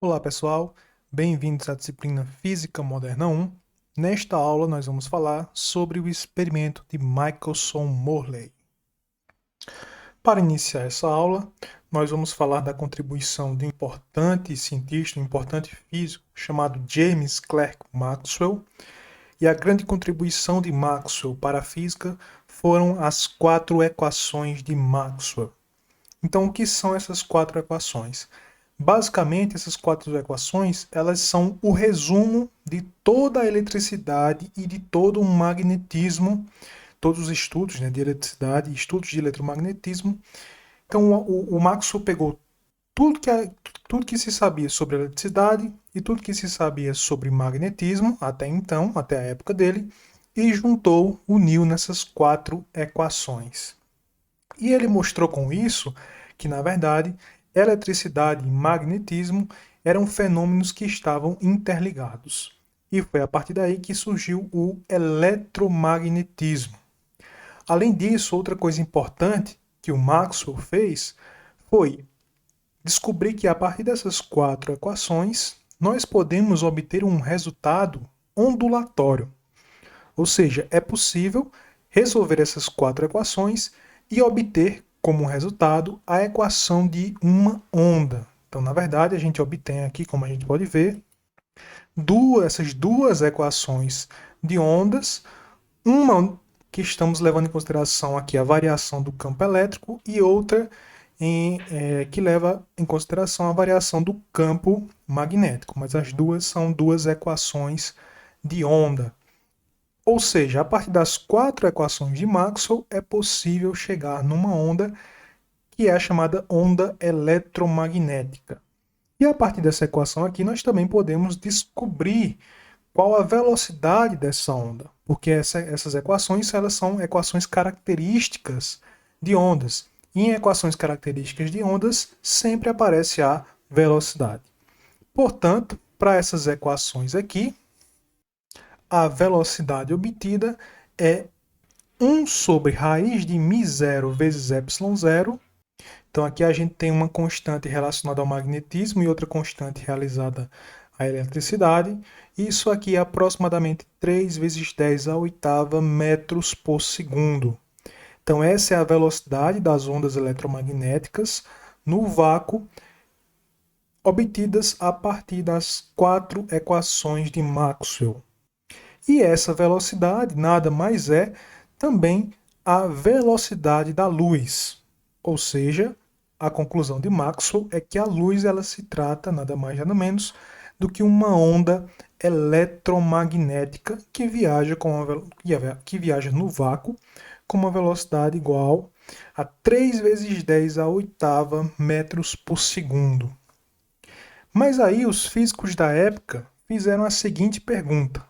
Olá pessoal, bem-vindos à disciplina Física Moderna 1. Nesta aula nós vamos falar sobre o experimento de Michelson-Morley. Para iniciar essa aula, nós vamos falar da contribuição de um importante cientista, um importante físico chamado James Clerk Maxwell. E a grande contribuição de Maxwell para a física foram as 4 equações de Maxwell. Então, o que são essas 4 equações? Basicamente, essas 4 equações, elas são o resumo de toda a eletricidade e de todo o magnetismo, todos os estudos, de eletricidade, estudos de eletromagnetismo. Então, o Maxwell pegou tudo que se sabia sobre eletricidade e tudo que se sabia sobre magnetismo, até então, até a época dele, e uniu nessas 4 equações. E ele mostrou com isso que, na verdade, eletricidade e magnetismo eram fenômenos que estavam interligados. E foi a partir daí que surgiu o eletromagnetismo. Além disso, outra coisa importante que o Maxwell fez foi descobrir que a partir dessas 4 equações nós podemos obter um resultado ondulatório. Ou seja, é possível resolver essas 4 equações e obter como resultado a equação de uma onda. Então, na verdade, a gente obtém aqui, como a gente pode ver, essas duas equações de ondas, uma que estamos levando em consideração aqui a variação do campo elétrico e outra que leva em consideração a variação do campo magnético, mas as duas são duas equações de onda. Ou seja, a partir das 4 equações de Maxwell é possível chegar numa onda que é a chamada onda eletromagnética. E a partir dessa equação aqui nós também podemos descobrir qual a velocidade dessa onda, porque essas equações elas são equações características de ondas. E em equações características de ondas sempre aparece a velocidade. Portanto, para essas equações aqui, a velocidade obtida é 1 sobre raiz de μ0 vezes ε0. Então aqui a gente tem uma constante relacionada ao magnetismo e outra constante realizada à eletricidade. Isso aqui é aproximadamente 3 vezes 10 à oitava metros por segundo. Então essa é a velocidade das ondas eletromagnéticas no vácuo, obtidas a partir das 4 equações de Maxwell. E essa velocidade nada mais é também a velocidade da luz. Ou seja, a conclusão de Maxwell é que a luz ela se trata nada mais nada menos do que uma onda eletromagnética que viaja, que viaja no vácuo com uma velocidade igual a 3 vezes 10 à oitava metros por segundo. Mas aí os físicos da época fizeram a seguinte pergunta: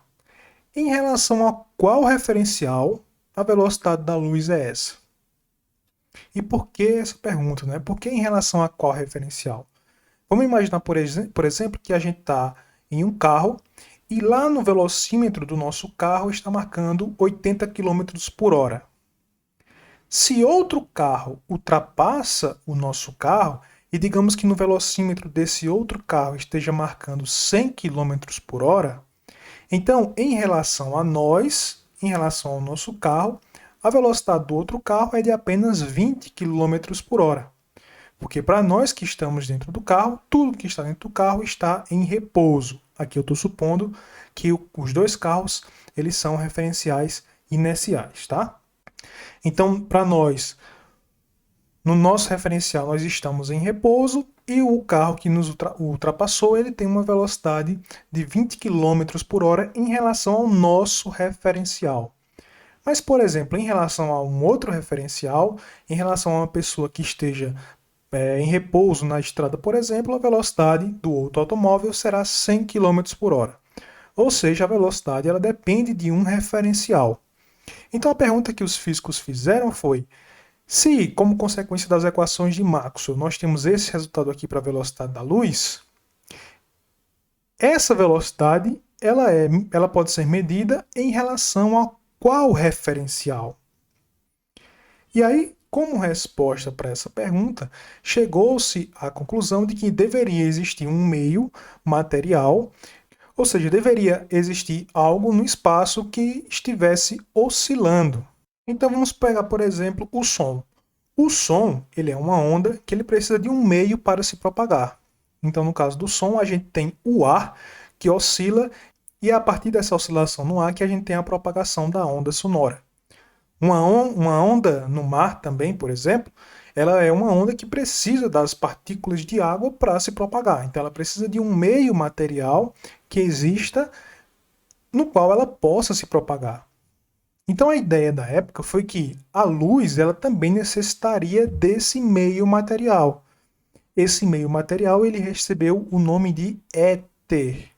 em relação a qual referencial a velocidade da luz é essa? E por que essa pergunta, né? Por que em relação a qual referencial? Vamos imaginar, por exemplo, que a gente está em um carro e lá no velocímetro do nosso carro está marcando 80 km por hora. Se outro carro ultrapassa o nosso carro, e digamos que no velocímetro desse outro carro esteja marcando 100 km por hora, então, em relação a nós, em relação ao nosso carro, a velocidade do outro carro é de apenas 20 km por hora. Porque para nós que estamos dentro do carro, tudo que está dentro do carro está em repouso. Aqui eu estou supondo que os dois carros eles são referenciais inerciais, tá? Então, para nós, no nosso referencial, nós estamos em repouso e o carro que nos ultrapassou ele tem uma velocidade de 20 km por hora em relação ao nosso referencial. Mas, por exemplo, em relação a um outro referencial, em relação a uma pessoa que esteja em repouso na estrada, por exemplo, a velocidade do outro automóvel será 100 km por hora. Ou seja, a velocidade ela depende de um referencial. Então a pergunta que os físicos fizeram foi: se, como consequência das equações de Maxwell, nós temos esse resultado aqui para a velocidade da luz, essa velocidade ela pode ser medida em relação a qual referencial? E aí, como resposta para essa pergunta, chegou-se à conclusão de que deveria existir um meio material, ou seja, deveria existir algo no espaço que estivesse oscilando. Então vamos pegar, por exemplo, o som. O som, ele é uma onda que ele precisa de um meio para se propagar. Então, no caso do som, a gente tem o ar que oscila e é a partir dessa oscilação no ar que a gente tem a propagação da onda sonora. Uma onda no mar também, por exemplo, ela é uma onda que precisa das partículas de água para se propagar. Então, ela precisa de um meio material que exista no qual ela possa se propagar. Então a ideia da época foi que a luz ela também necessitaria desse meio material. Esse meio material ele recebeu o nome de éter.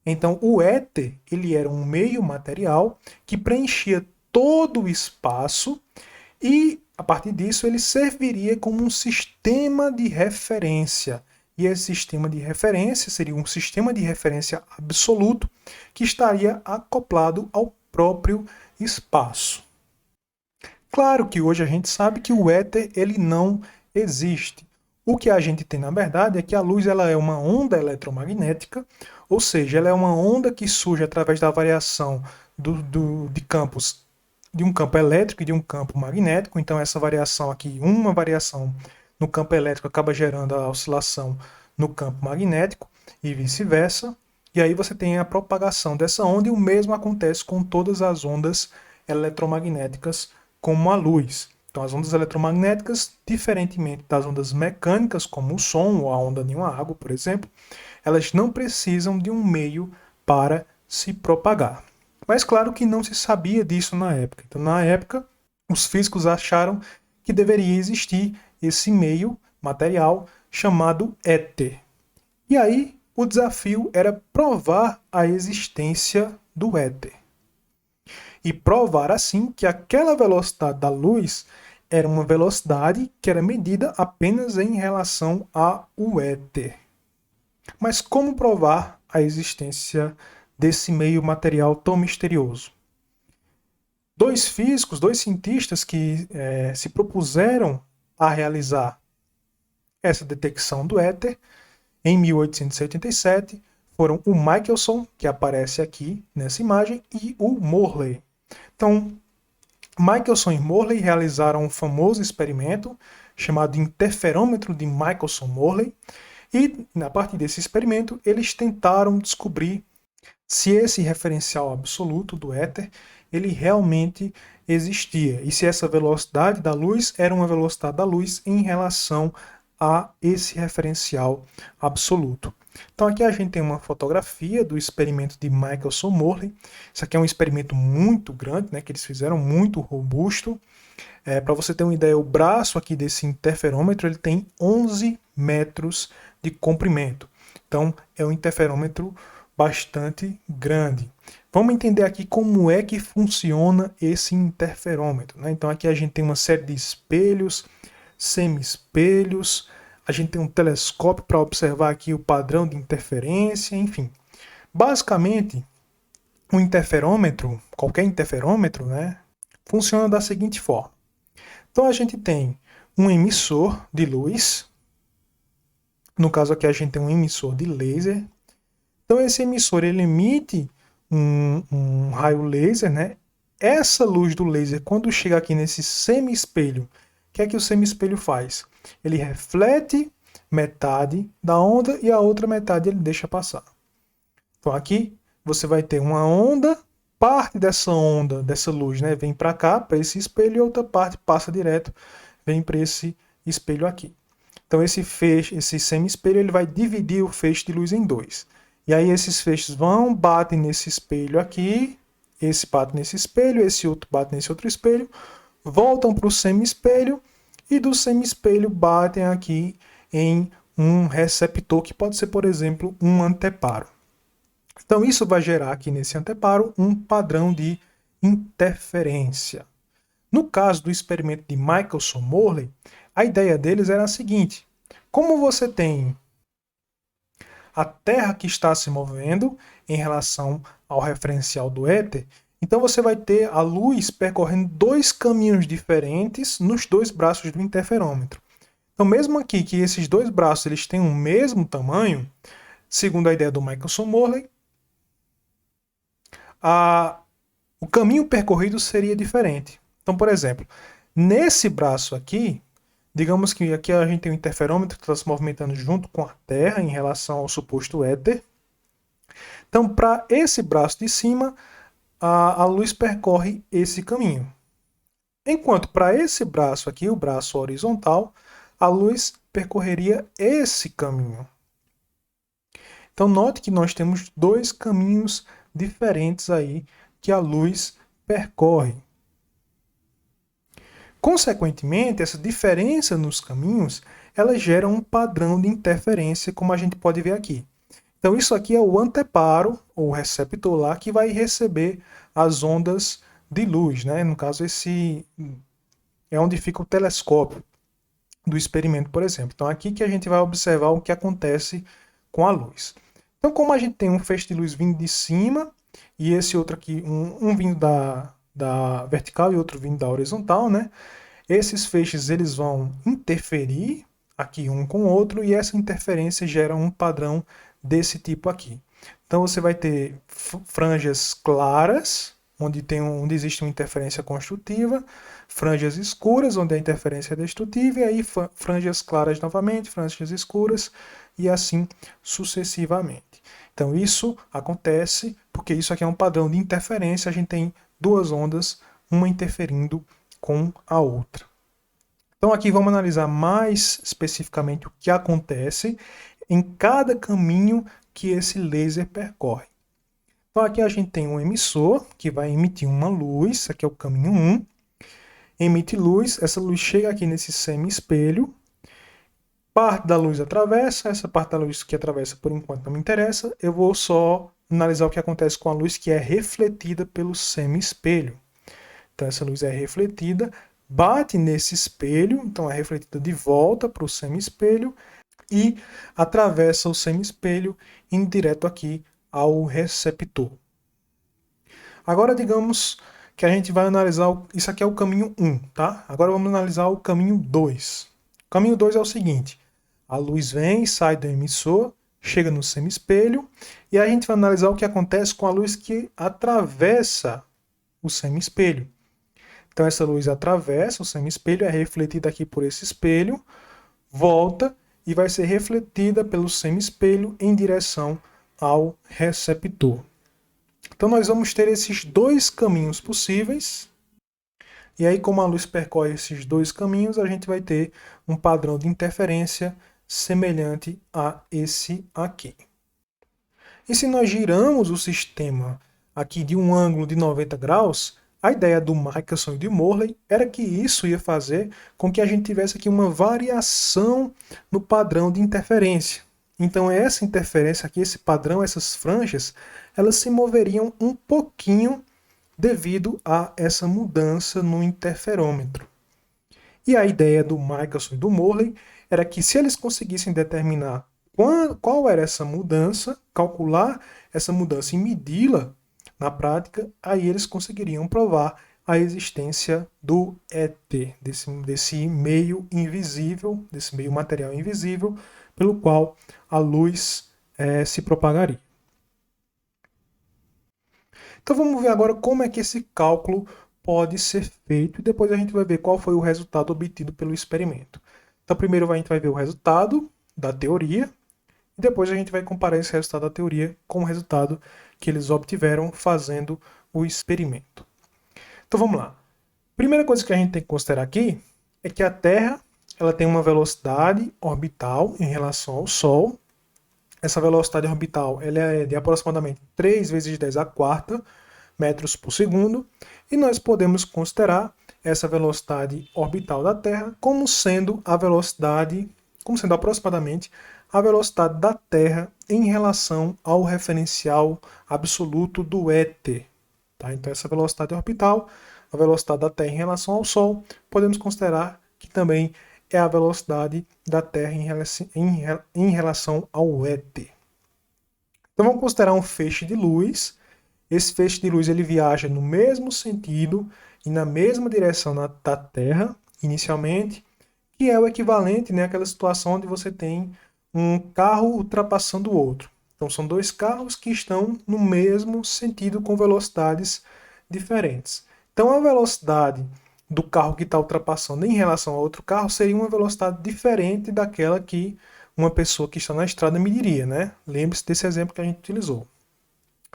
Então o éter ele era um meio material que preenchia todo o espaço e a partir disso ele serviria como um sistema de referência. E esse sistema de referência seria um sistema de referência absoluto que estaria acoplado ao próprio espaço. Claro que hoje a gente sabe que o éter ele não existe. O que a gente tem na verdade é que a luz ela é uma onda eletromagnética, ou seja, ela é uma onda que surge através da variação de campos, de um campo elétrico e de um campo magnético. Então essa variação aqui, uma variação no campo elétrico acaba gerando a oscilação no campo magnético e vice-versa. E aí você tem a propagação dessa onda e o mesmo acontece com todas as ondas eletromagnéticas, como a luz. Então as ondas eletromagnéticas, diferentemente das ondas mecânicas, como o som ou a onda de uma água, por exemplo, elas não precisam de um meio para se propagar. Mas claro que não se sabia disso na época. Então na época, os físicos acharam que deveria existir esse meio material chamado éter. E aí, o desafio era provar a existência do éter. E provar assim que aquela velocidade da luz era uma velocidade que era medida apenas em relação ao éter. Mas como provar a existência desse meio material tão misterioso? Dois físicos, dois cientistas que se propuseram a realizar essa detecção do éter em 1887 foram o Michelson, que aparece aqui nessa imagem, e o Morley. Então, Michelson e Morley realizaram um famoso experimento chamado interferômetro de Michelson-Morley, e a partir desse experimento eles tentaram descobrir se esse referencial absoluto do éter ele realmente existia e se essa velocidade da luz era uma velocidade da luz em relação a esse referencial absoluto. Então aqui a gente tem uma fotografia do experimento de Michelson-Morley. Isso aqui é um experimento muito grande, né, que eles fizeram, muito robusto. Para você ter uma ideia, o braço aqui desse interferômetro ele tem 11 metros de comprimento. Então é um interferômetro bastante grande. Vamos entender aqui como é que funciona esse interferômetro, né? Então aqui a gente tem uma série de espelhos, semi-espelhos, a gente tem um telescópio para observar aqui o padrão de interferência, enfim. Basicamente, um interferômetro, qualquer interferômetro, né, funciona da seguinte forma. Então a gente tem um emissor de luz, no caso aqui a gente tem um emissor de laser. Então esse emissor ele emite um raio laser, né? Essa luz do laser, quando chega aqui nesse semi-espelho, o que é que o semi-espelho faz? Ele reflete metade da onda e a outra metade ele deixa passar. Então aqui você vai ter uma onda, parte dessa onda, dessa luz, né, vem para cá, para esse espelho, e outra parte passa direto, vem para esse espelho aqui. Então esse semi-espelho ele vai dividir o feixe de luz em dois. E aí esses feixes batem nesse espelho aqui, esse bate nesse espelho, esse outro bate nesse outro espelho, voltam para o semi-espelho e do semi-espelho batem aqui em um receptor que pode ser, por exemplo, um anteparo. Então isso vai gerar aqui nesse anteparo um padrão de interferência. No caso do experimento de Michelson-Morley, a ideia deles era a seguinte: como você tem a Terra que está se movendo em relação ao referencial do éter, Então você vai ter a luz percorrendo dois caminhos diferentes nos dois braços do interferômetro. Então, mesmo aqui que esses dois braços eles têm o mesmo tamanho, segundo a ideia do Michelson-Morley, o caminho percorrido seria diferente. Então, por exemplo, nesse braço aqui, digamos que aqui a gente tem um interferômetro que está se movimentando junto com a Terra em relação ao suposto éter. Então, para esse braço de cima, a luz percorre esse caminho. Enquanto para esse braço aqui, o braço horizontal, a luz percorreria esse caminho. Então, note que nós temos dois caminhos diferentes aí que a luz percorre. Consequentemente, essa diferença nos caminhos, ela gera um padrão de interferência, como a gente pode ver aqui. Então, isso aqui é o anteparo, ou receptor lá, que vai receber as ondas de luz, né? No caso, esse é onde fica o telescópio do experimento, por exemplo. Então, aqui que a gente vai observar o que acontece com a luz. Então, como a gente tem um feixe de luz vindo de cima, e esse outro aqui, um vindo da vertical e outro vindo da horizontal, né? Esses feixes eles vão interferir aqui um com o outro e essa interferência gera um padrão desse tipo aqui. Então você vai ter franjas claras, onde existe uma interferência construtiva, franjas escuras, onde a interferência é destrutiva, e aí franjas claras novamente, franjas escuras, e assim sucessivamente. Então isso acontece porque isso aqui é um padrão de interferência, a gente tem duas ondas, uma interferindo com a outra. Então aqui vamos analisar mais especificamente o que acontece em cada caminho que esse laser percorre. Então aqui a gente tem um emissor que vai emitir uma luz, aqui é o caminho 1, emite luz, essa luz chega aqui nesse semi-espelho, parte da luz atravessa, essa parte da luz que atravessa por enquanto não me interessa, eu vou só analisar o que acontece com a luz que é refletida pelo semi-espelho. Então essa luz é refletida, bate nesse espelho, então é refletida de volta para o semi-espelho e atravessa o semi-espelho indo direto aqui ao receptor. Agora digamos que a gente vai analisar, isso aqui é o caminho 1, tá? Agora vamos analisar o caminho 2. O caminho 2 é o seguinte, a luz vem, sai do emissor, chega no semi-espelho e a gente vai analisar o que acontece com a luz que atravessa o semi-espelho. Então essa luz atravessa o semi-espelho, é refletida aqui por esse espelho, volta e vai ser refletida pelo semi-espelho em direção ao receptor. Então nós vamos ter esses dois caminhos possíveis. E aí, como a luz percorre esses dois caminhos, a gente vai ter um padrão de interferência semelhante a esse aqui. E se nós giramos o sistema aqui de um ângulo de 90 graus, a ideia do Michelson e de Morley era que isso ia fazer com que a gente tivesse aqui uma variação no padrão de interferência. Então essa interferência aqui, esse padrão, essas franjas, elas se moveriam um pouquinho devido a essa mudança no interferômetro. E a ideia do Michelson e do Morley era que se eles conseguissem determinar qual era essa mudança, calcular essa mudança e medi-la na prática, aí eles conseguiriam provar a existência do ET, desse meio invisível, desse meio material invisível, pelo qual a luz se propagaria. Então vamos ver agora como é que esse cálculo pode ser feito e depois a gente vai ver qual foi o resultado obtido pelo experimento. Então primeiro a gente vai ver o resultado da teoria e depois a gente vai comparar esse resultado da teoria com o resultado que eles obtiveram fazendo o experimento. Então vamos lá. Primeira coisa que a gente tem que considerar aqui é que a Terra ela tem uma velocidade orbital em relação ao Sol. Essa velocidade orbital ela é de aproximadamente 3 vezes 10 a quarta metros por segundo e nós podemos considerar essa velocidade orbital da Terra como sendo aproximadamente a velocidade da Terra em relação ao referencial absoluto do éter. Tá? Então essa velocidade orbital, a velocidade da Terra em relação ao Sol, podemos considerar que também é a velocidade da Terra em relação ao éter. Então vamos considerar um feixe de luz. esse feixe de luz ele viaja no mesmo sentido e na mesma direção da Terra, inicialmente, que é o equivalente, né, àquela situação onde você tem um carro ultrapassando o outro. Então, são dois carros que estão no mesmo sentido com velocidades diferentes. Então, a velocidade do carro que está ultrapassando em relação a outro carro seria uma velocidade diferente daquela que uma pessoa que está na estrada mediria, né? Lembre-se desse exemplo que a gente utilizou.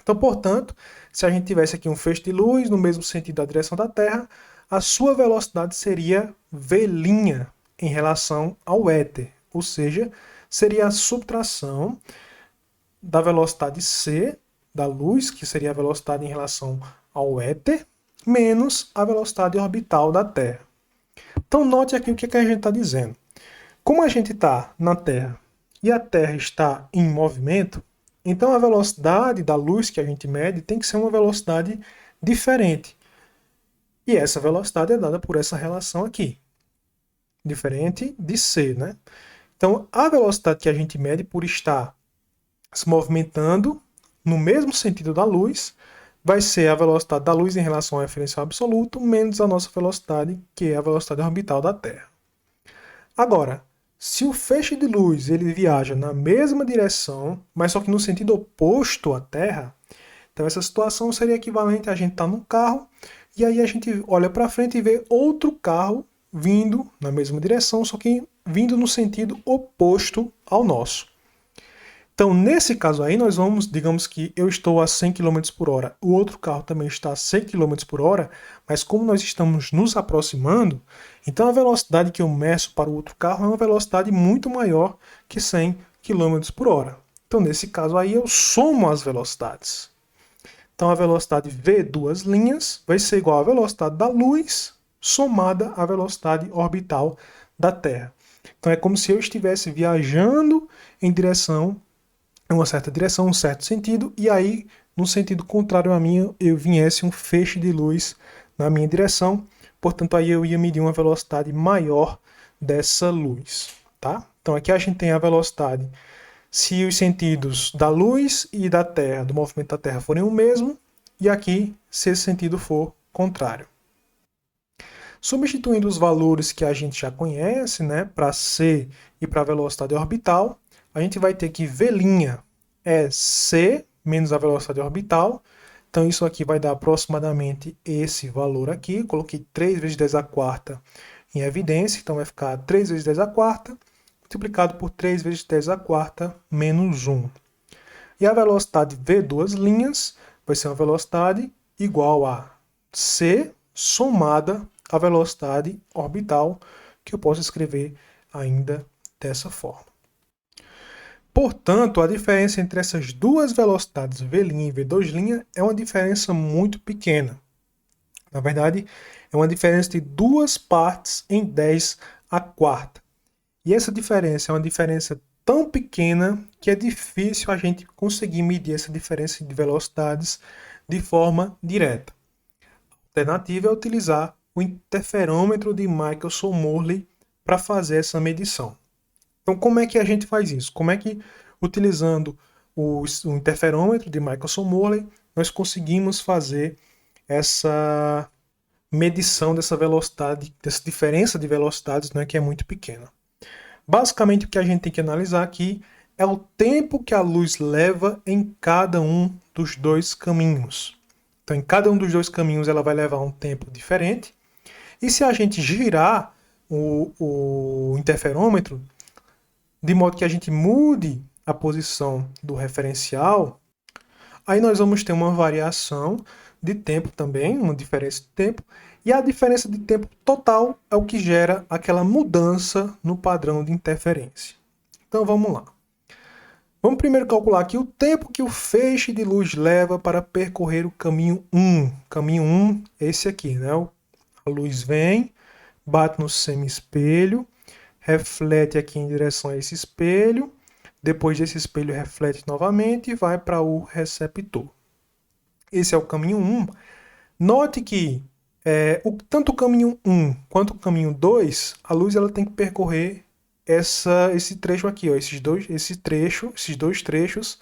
Então, portanto, se a gente tivesse aqui um feixe de luz no mesmo sentido da direção da Terra, a sua velocidade seria v' em relação ao éter, ou seja, seria a subtração da velocidade c da luz, que seria a velocidade em relação ao éter, menos a velocidade orbital da Terra. Então, note aqui o que a gente está dizendo. Como a gente está na Terra e a Terra está em movimento, então a velocidade da luz que a gente mede tem que ser uma velocidade diferente. E essa velocidade é dada por essa relação aqui. Diferente de c, né? Então, a velocidade que a gente mede por estar se movimentando no mesmo sentido da luz vai ser a velocidade da luz em relação ao referencial absoluto menos a nossa velocidade, que é a velocidade orbital da Terra. Agora, se o feixe de luz ele viaja na mesma direção, mas só que no sentido oposto à Terra, então essa situação seria equivalente a gente estar num carro e aí a gente olha para frente e vê outro carro vindo na mesma direção, só que vindo no sentido oposto ao nosso. Então, nesse caso aí, nós vamos, digamos que eu estou a 100 km por hora, o outro carro também está a 100 km por hora, mas como nós estamos nos aproximando, então a velocidade que eu meço para o outro carro é uma velocidade muito maior que 100 km por hora. Então, nesse caso aí, eu somo as velocidades. Então, a velocidade v' vai ser igual à velocidade da luz somada à velocidade orbital da Terra. Então, é como se eu estivesse viajando em uma certa direção, um certo sentido, e aí, no sentido contrário a mim, eu viesse um feixe de luz na minha direção, portanto, aí eu ia medir uma velocidade maior dessa luz, tá? Então, aqui a gente tem a velocidade. Se os sentidos da luz e da Terra, do movimento da Terra, forem o mesmo, e aqui, se esse sentido for contrário. Substituindo os valores que a gente já conhece, né, para c e para a velocidade orbital, a gente vai ter que v' é c menos a velocidade orbital. Então, isso aqui vai dar aproximadamente esse valor aqui. Coloquei 3 vezes 10 a quarta em evidência. Então, vai ficar 3 vezes 10 a quarta multiplicado por 3 vezes 10 a quarta menos 1. E a velocidade v' vai ser uma velocidade igual a c somada à velocidade orbital, que eu posso escrever ainda dessa forma. Portanto, a diferença entre essas duas velocidades v' e v' é uma diferença muito pequena. Na verdade, é uma diferença de 2 partes em 10 a quarta. E essa diferença é uma diferença tão pequena que é difícil a gente conseguir medir essa diferença de velocidades de forma direta. A alternativa é utilizar o interferômetro de Michelson-Morley para fazer essa medição. Então, como é que a gente faz isso? Como é que, utilizando o interferômetro de Michelson-Morley, nós conseguimos fazer essa medição dessa velocidade, dessa diferença de velocidades, né, que é muito pequena? Basicamente, o que a gente tem que analisar aqui é o tempo que a luz leva em cada um dos dois caminhos. Então, em cada um dos dois caminhos, ela vai levar um tempo diferente. E se a gente girar o interferômetro, de modo que a gente mude a posição do referencial, aí nós vamos ter uma variação de tempo também, uma diferença de tempo, e a diferença de tempo total é o que gera aquela mudança no padrão de interferência. Então vamos lá. Vamos primeiro calcular aqui o tempo que o feixe de luz leva para percorrer o caminho 1. Caminho 1 é esse aqui, né? A luz vem, bate no semi-espelho, reflete aqui em direção a esse espelho, depois desse espelho reflete novamente e vai para o receptor. Esse é o caminho 1. Note que tanto o caminho 1 quanto o caminho 2, a luz ela tem que percorrer esse trecho aqui, ó, esses dois trechos,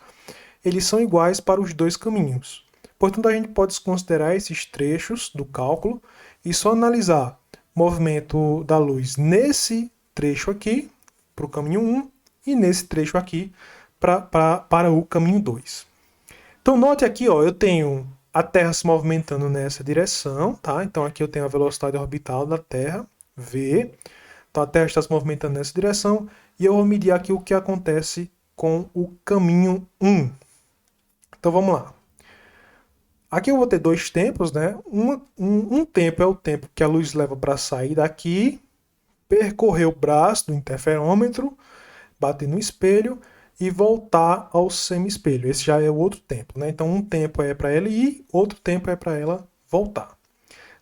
eles são iguais para os dois caminhos. Portanto, a gente pode desconsiderar esses trechos do cálculo e só analisar o movimento da luz nesse trecho aqui, para o caminho 1, e nesse trecho aqui para o caminho 2. Então, note aqui, ó, eu tenho a Terra se movimentando nessa direção, tá? Então, aqui eu tenho a velocidade orbital da Terra, v. Então, a Terra está se movimentando nessa direção e eu vou medir aqui o que acontece com o caminho 1. Então, vamos lá. Aqui eu vou ter dois tempos, né? Um tempo é o tempo que a luz leva para sair daqui, percorrer o braço do interferômetro, bater no espelho e voltar ao semi-espelho. Esse já é o outro tempo, né? Então, um tempo é para ela ir, outro tempo é para ela voltar.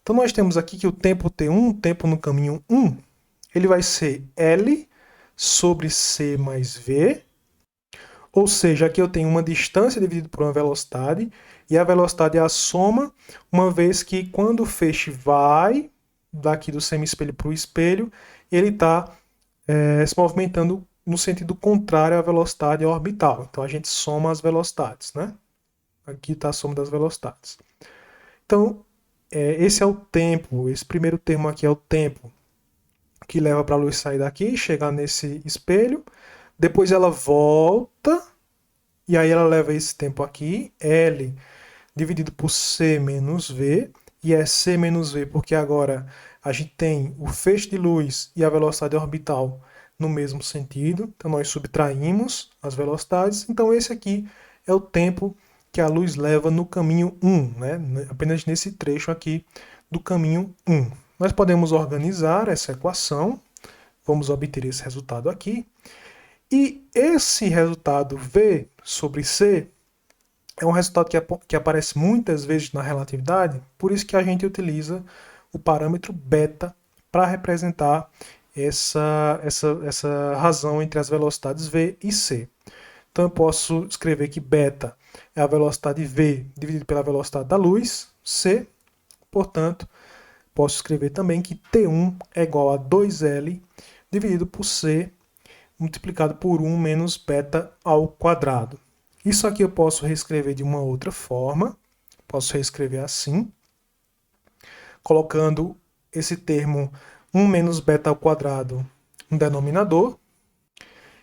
Então, nós temos aqui que o tempo T1, o tempo no caminho 1, ele vai ser L sobre C mais V, ou seja, aqui eu tenho uma distância dividida por uma velocidade, e a velocidade é a soma, uma vez que quando o feixe vai daqui do semi-espelho para o espelho, ele está se movimentando no sentido contrário à velocidade orbital. Então a gente soma as velocidades, né? Aqui está a soma das velocidades. Então, esse é o tempo, esse primeiro termo aqui é o tempo que leva para a luz sair daqui e chegar nesse espelho. Depois ela volta, e aí ela leva esse tempo aqui, L dividido por C menos V, e é C menos V porque agora a gente tem o feixe de luz e a velocidade orbital no mesmo sentido, então nós subtraímos as velocidades, então esse aqui é o tempo que a luz leva no caminho 1, né? Apenas nesse trecho aqui do caminho 1. Nós podemos organizar essa equação, vamos obter esse resultado aqui, e esse resultado V sobre C é um resultado que aparece muitas vezes na relatividade, por isso que a gente utiliza o parâmetro beta para representar essa razão entre as velocidades V e C. Então eu posso escrever que beta é a velocidade V dividido pela velocidade da luz, C. Portanto, posso escrever também que T1 é igual a 2L dividido por C multiplicado por 1 menos beta ao quadrado. Isso aqui eu posso reescrever de uma outra forma. Posso reescrever assim, colocando esse termo 1 menos beta ao quadrado no denominador.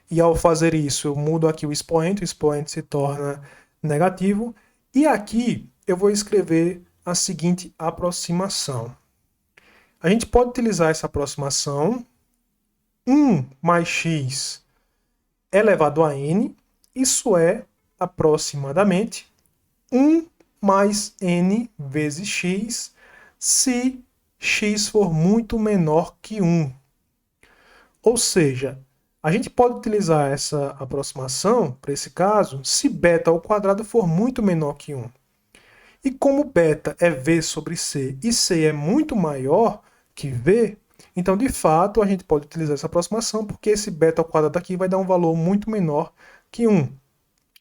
E ao fazer isso, eu mudo aqui o expoente se torna negativo. E aqui eu vou escrever a seguinte aproximação. A gente pode utilizar essa aproximação 1 mais x elevado a n, isso é aproximadamente 1 mais n vezes x, se x for muito menor que 1. Ou seja, a gente pode utilizar essa aproximação, para esse caso, se beta ao quadrado for muito menor que 1. E como beta é v sobre c e c é muito maior que v, então de fato a gente pode utilizar essa aproximação, porque esse beta ao quadrado aqui vai dar um valor muito menor que 1.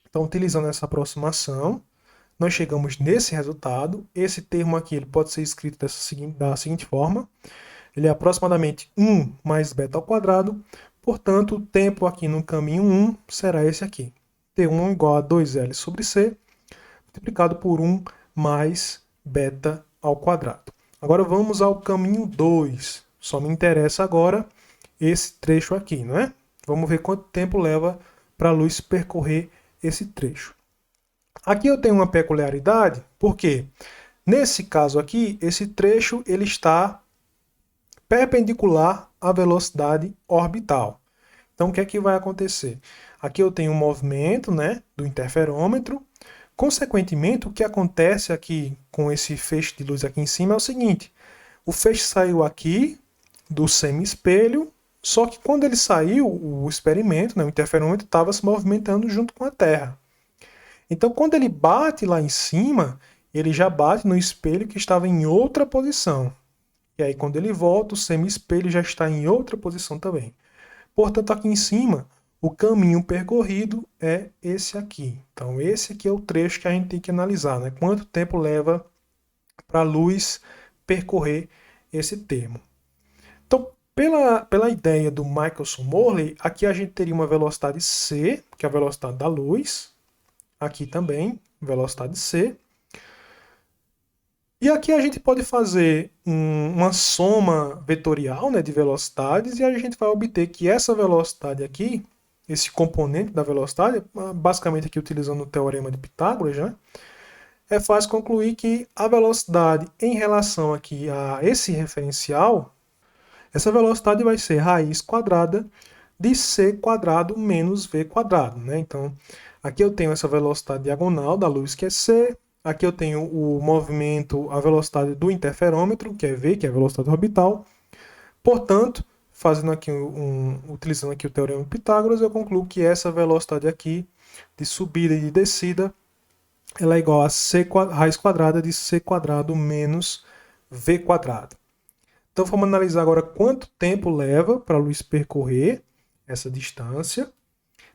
Então, utilizando essa aproximação, nós chegamos nesse resultado. Esse termo aqui ele pode ser escrito da seguinte forma. Ele é aproximadamente 1 mais beta ao quadrado. Portanto, o tempo aqui no caminho 1 será esse aqui. T1 igual a 2L sobre C, multiplicado por 1 mais beta ao quadrado. Agora vamos ao caminho 2. Só me interessa agora esse trecho aqui, não é? Vamos ver quanto tempo leva para a luz percorrer esse trecho. Aqui eu tenho uma peculiaridade, porque nesse caso aqui, esse trecho ele está perpendicular à velocidade orbital. Então o que é que vai acontecer? Aqui eu tenho um movimento, né, do interferômetro. Consequentemente, o que acontece aqui com esse feixe de luz aqui em cima é o seguinte: o feixe saiu aqui do semi-espelho, só que quando ele saiu, o experimento, né, o interferômetro estava se movimentando junto com a Terra. Então, quando ele bate lá em cima, ele já bate no espelho que estava em outra posição. E aí, quando ele volta, o semi-espelho já está em outra posição também. Portanto, aqui em cima, o caminho percorrido é esse aqui. Então, esse aqui é o trecho que a gente tem que analisar, né? Quanto tempo leva para a luz percorrer esse termo. Então, pela ideia do Michelson-Morley, aqui a gente teria uma velocidade c, que é a velocidade da luz. Aqui também, velocidade c. E aqui a gente pode fazer uma soma vetorial, né, de velocidades e a gente vai obter que essa velocidade aqui, esse componente da velocidade, basicamente aqui utilizando o teorema de Pitágoras, né, é fácil concluir que a velocidade em relação aqui a esse referencial, essa velocidade vai ser raiz quadrada de c quadrado menos v quadrado, né? Então, aqui eu tenho essa velocidade diagonal da luz, que é c. Aqui eu tenho o movimento, a velocidade do interferômetro, que é v, que é a velocidade orbital. Portanto, fazendo aqui utilizando aqui o teorema de Pitágoras, eu concluo que essa velocidade aqui de subida e de descida, ela é igual a c raiz quadrada de c quadrado menos v quadrado. Então vamos analisar agora quanto tempo leva para a luz percorrer essa distância.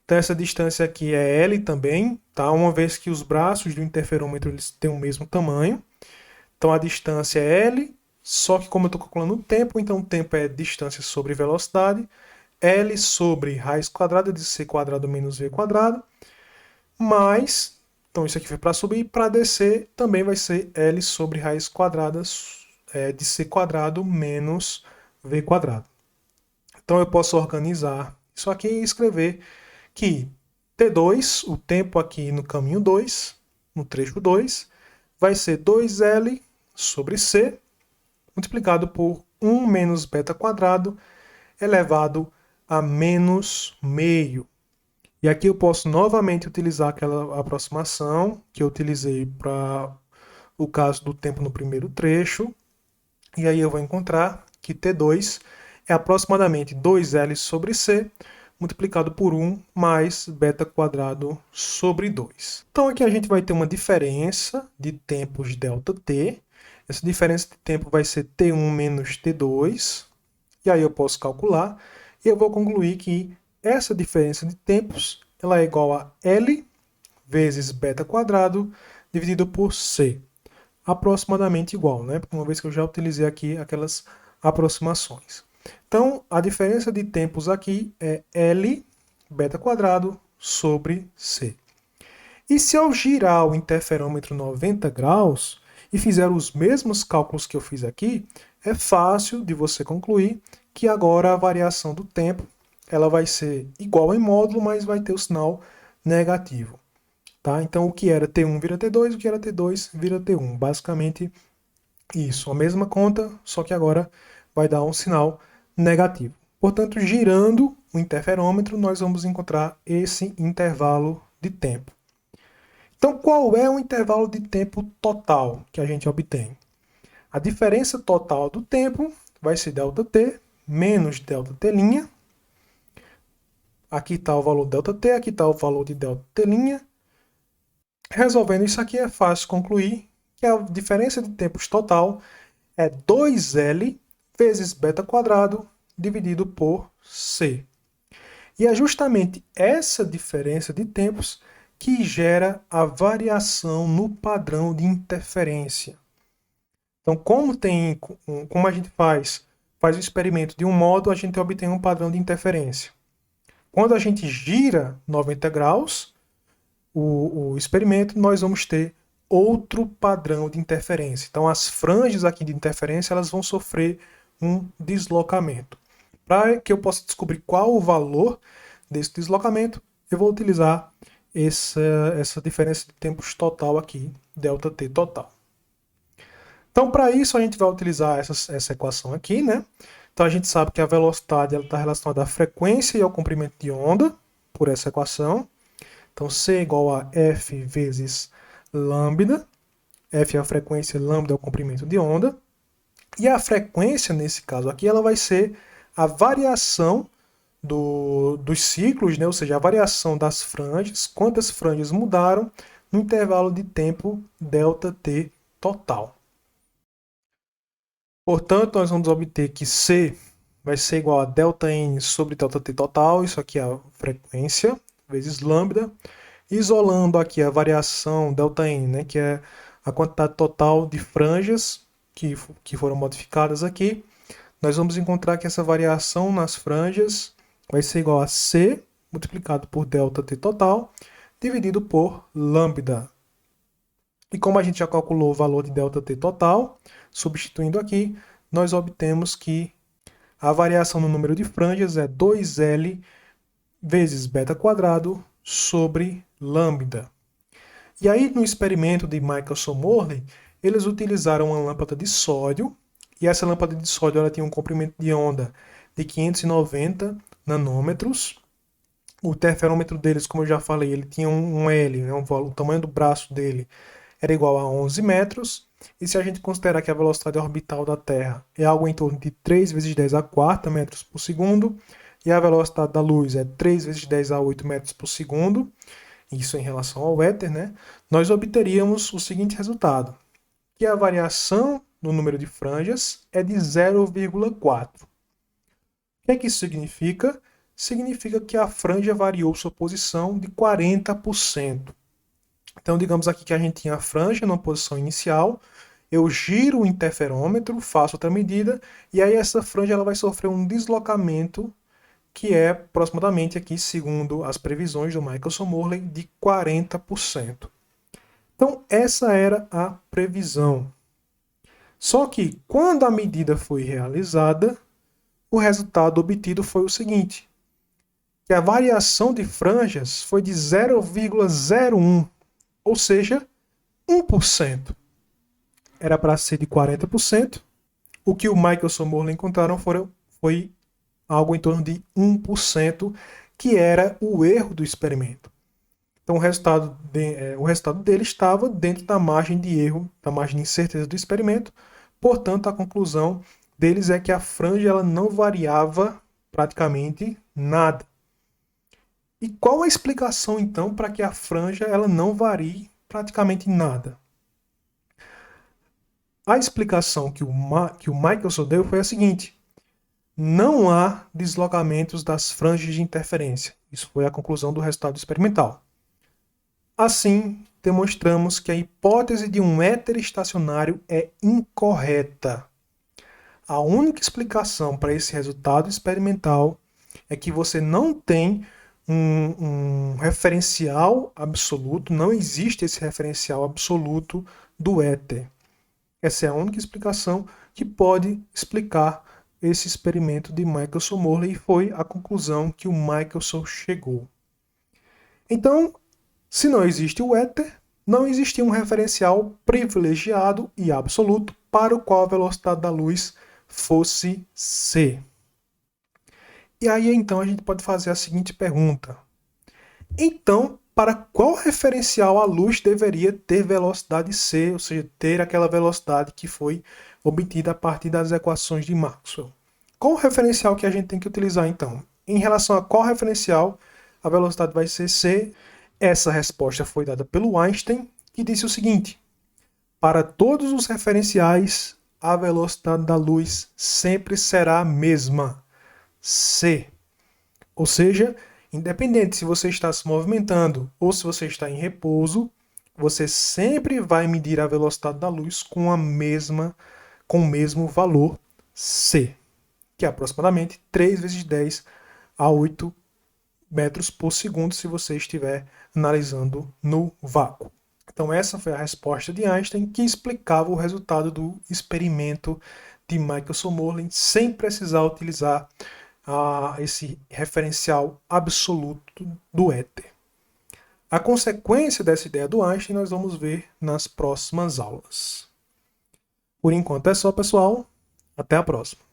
Então essa distância aqui é L também, tá? Uma vez que os braços do interferômetro eles têm o mesmo tamanho. Então a distância é L, só que como eu estou calculando o tempo, então o tempo é distância sobre velocidade, L sobre raiz quadrada de c quadrado menos v quadrado, mais, então isso aqui foi para subir, para descer também vai ser L sobre raiz quadrada de c quadrado menos v quadrado. Então eu posso organizar isso aqui e escrever que T2, o tempo aqui no caminho 2, no trecho 2, vai ser 2L sobre C, multiplicado por 1 menos beta quadrado, elevado a menos meio. E aqui eu posso novamente utilizar aquela aproximação que eu utilizei para o caso do tempo no primeiro trecho. E aí eu vou encontrar que T2 é aproximadamente 2L sobre C, multiplicado por 1 mais beta quadrado sobre 2. Então aqui a gente vai ter uma diferença de tempos ΔT. Essa diferença de tempo vai ser T1 menos T2. E aí eu posso calcular. E eu vou concluir que essa diferença de tempos ela é igual a L vezes beta quadrado dividido por C. Aproximadamente igual, né? Uma vez que eu já utilizei aqui aquelas aproximações. Então, a diferença de tempos aqui é L beta quadrado sobre C. E se eu girar o interferômetro 90 graus e fizer os mesmos cálculos que eu fiz aqui, é fácil de você concluir que agora a variação do tempo ela vai ser igual em módulo, mas vai ter o sinal negativo. Tá? Então, o que era T1 vira T2, o que era T2 vira T1. Basicamente isso, a mesma conta, só que agora vai dar um sinal negativo. Portanto, girando o interferômetro, nós vamos encontrar esse intervalo de tempo. Então, qual é o intervalo de tempo total que a gente obtém? A diferença total do tempo vai ser ΔT menos ΔT'. Aqui está o valor de ΔT, aqui está o valor de ΔT'. Resolvendo isso aqui é fácil concluir que a diferença de tempos total é 2L vezes beta quadrado dividido por C. E é justamente essa diferença de tempos que gera a variação no padrão de interferência. Então, como a gente faz o experimento de um modo, a gente obtém um padrão de interferência. Quando a gente gira 90 graus, o experimento, nós vamos ter outro padrão de interferência. Então, as franjas aqui de interferência elas vão sofrer um deslocamento. Para que eu possa descobrir qual o valor desse deslocamento, eu vou utilizar essa diferença de tempos total aqui, ΔT total. Então, para isso, a gente vai utilizar essa equação aqui, né? Então, a gente sabe que a velocidade está relacionada à frequência e ao comprimento de onda, por essa equação. Então, C é igual a F vezes lambda. F é a frequência, lambda é o comprimento de onda. E a frequência, nesse caso aqui, ela vai ser a variação dos ciclos, né? Ou seja, a variação das franjas, quantas franjas mudaram no intervalo de tempo ΔT total. Portanto, nós vamos obter que C vai ser igual a ΔN sobre ΔT total, isso aqui é a frequência, vezes lambda, isolando aqui a variação ΔN, né, que é a quantidade total de franjas que foram modificadas aqui. Nós vamos encontrar que essa variação nas franjas vai ser igual a C multiplicado por ΔT total, dividido por lambda. E como a gente já calculou o valor de ΔT total, substituindo aqui, nós obtemos que a variação no número de franjas é 2L vezes beta quadrado sobre lambda. E aí, no experimento de Michelson-Morley, eles utilizaram uma lâmpada de sódio, e essa lâmpada de sódio ela tinha um comprimento de onda de 590 nanômetros. O interferômetro deles, como eu já falei, ele tinha um L, né, o tamanho do braço dele era igual a 11 metros. E se a gente considerar que a velocidade orbital da Terra é algo em torno de 3 vezes 10 a 4 metros por segundo, e a velocidade da luz é 3 vezes 10 a 8 metros por segundo, isso em relação ao éter, né? Nós obteríamos o seguinte resultado, que a variação no número de franjas é de 0,4. O que é que isso significa? Significa que a franja variou sua posição de 40%. Então, digamos aqui que a gente tinha a franja na posição inicial, eu giro o interferômetro, faço outra medida, e aí essa franja ela vai sofrer um deslocamento que é aproximadamente aqui, segundo as previsões do Michelson-Morley, de 40%. Então, essa era a previsão. Só que, quando a medida foi realizada, o resultado obtido foi o seguinte, que a variação de franjas foi de 0,01, ou seja, 1%. Era para ser de 40%. O que o Michelson-Morley encontraram foi algo em torno de 1%, que era o erro do experimento. Então, o resultado dele estava dentro da margem de erro, da margem de incerteza do experimento. Portanto, a conclusão deles é que a franja ela não variava praticamente nada. E qual a explicação, então, para que a franja ela não varie praticamente nada? A explicação que o Michelson deu foi a seguinte: não há deslocamentos das franjas de interferência. Isso foi a conclusão do resultado experimental. Assim, demonstramos que a hipótese de um éter estacionário é incorreta. A única explicação para esse resultado experimental é que você não tem um referencial absoluto, não existe esse referencial absoluto do éter. Essa é a única explicação que pode explicar esse experimento de Michelson-Morley e foi a conclusão que o Michelson chegou. Então, se não existe o éter, não existia um referencial privilegiado e absoluto para o qual a velocidade da luz fosse c. E aí então a gente pode fazer a seguinte pergunta. Então, para qual referencial a luz deveria ter velocidade c, ou seja, ter aquela velocidade que foi obtida a partir das equações de Maxwell? Qual o referencial que a gente tem que utilizar então? Em relação a qual referencial a velocidade vai ser c? Essa resposta foi dada pelo Einstein, que disse o seguinte: para todos os referenciais, a velocidade da luz sempre será a mesma, c. Ou seja, independente se você está se movimentando ou se você está em repouso, você sempre vai medir a velocidade da luz com o mesmo valor c, que é aproximadamente 3 vezes 10 a 8 metros por segundo se você estiver analisando no vácuo. Então essa foi a resposta de Einstein, que explicava o resultado do experimento de Michelson-Morley sem precisar utilizar esse referencial absoluto do éter. A consequência dessa ideia do Einstein nós vamos ver nas próximas aulas. Por enquanto é só, pessoal. Até a próxima.